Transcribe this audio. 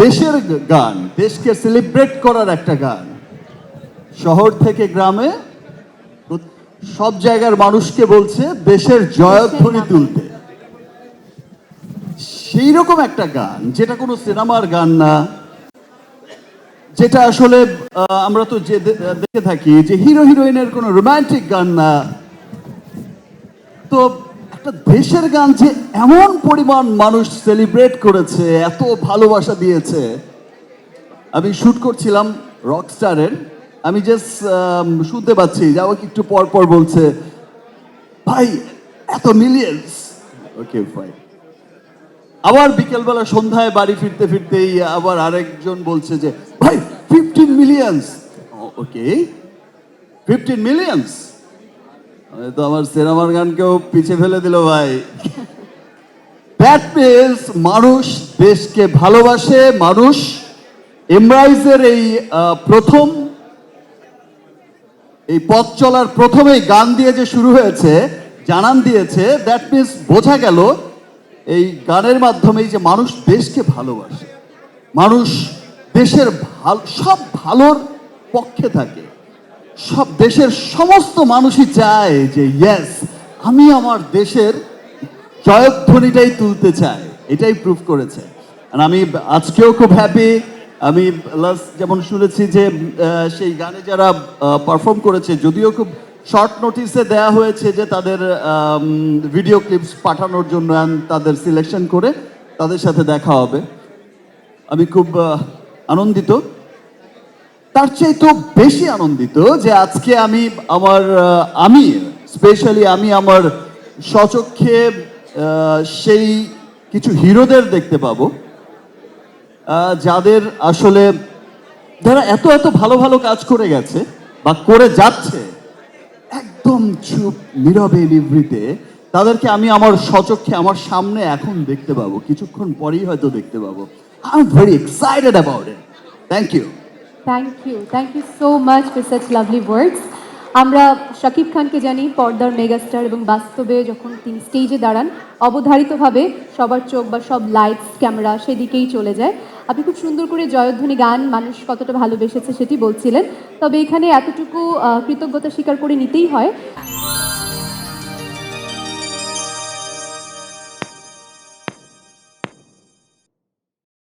দেশের গান, দেশকে সেলিব্রেট করার একটা গান, শহর থেকে গ্রামে সব জায়গার মানুষকে বলছে দেশের জয়ধ্বনি তুলতে। সেই রকম একটা গান, যেটা কোনো সিনেমার গান না, যেটা আসলে আমরা তো যে দেখে থাকি যে হিরো হিরোইনের কোনো রোমান্টিক গান না, তো একটা দেশের গান যে এমন পরিমাণ মানুষ সেলিব্রেট করেছে, এত ভালোবাসা দিয়েছে। আমি শুট করছিলাম রকস্টারের, আমি জাস্ট শুনতে পাচ্ছি যে আমাকে একটু পর পর বলছে, ভাই এত মিলিয়ন্স, ওকে ফাইন। আবার বিকেলবেলা সন্ধ্যায় বাড়ি ফিরতে ফিরতেই আবার আরেকজন বলছে যে ভাই 15 মিলিয়ন্স, ওকে 15 মিলিয়ন্স, তো আমার সিনেমার গানকেও পিছে ফেলে দিল ভাই। দ্যাট মিনস মানুষ দেশকে ভালোবাসে, মানুষ এমরাইজের এই প্রথম এই পথ চলার প্রথমেই গান দিয়ে যে শুরু হয়েছে, জানান দিয়েছে, দ্যাট মিনস বোঝা গেল এই গানের মাধ্যমেই যে মানুষ দেশকে ভালোবাসে, মানুষ দেশের সব ভালোর পক্ষে থাকে, সব দেশের সমস্ত মানুষই চায় যে ইয়েস আমি আমার দেশের জয়ধ্বনিটাই তুলতে চাই, এটাই প্রুফ করেছে। আর আমি আজকেও খুব হ্যাপি। আমি লাস্ট যেমন শুনেছি যে সেই গানে যারা পারফর্ম করেছে, যদিও খুব শর্ট নোটিসে দেয়া হয়েছে যে তাদের ভিডিও ক্লিপস পাঠানোর জন্য, তাদের সিলেকশন করে তাদের সাথে দেখা হবে। আমি খুব আনন্দিত। তার চাইতেও বেশি আনন্দিত যে আজকে আমি স্পেশালি আমার স্বচক্ষে সেই কিছু হিরোদের দেখতে পাবো, যাদের আসলে যারা এত এত ভালো ভালো কাজ করে গেছে বা করে যাচ্ছে, একদম চুপ নীরবে নিভৃতে, তাদেরকে আমি আমার স্বচক্ষে আমার সামনে এখন দেখতে পাবো, কিছুক্ষণ পরেই হয়তো দেখতে পাবো। I am very excited about it. Thank you. Thank you so much for such lovely words. আমরা শাকিব খানকে জানি পর্দার মেগাস্টার, এবং বাস্তবে যখন তিনি স্টেজে দাঁড়ান অবধারিতভাবে সবার চোখ বা সব লাইটস ক্যামেরা সেদিকেই চলে যায়। আপনি খুব সুন্দর করে জয়ধ্বনি গান মানুষ কতটা ভালোবেসেছে সেটি বলছিলেন, তবে এখানে এতটুকু কৃতজ্ঞতা স্বীকার করে নিতেই হয়।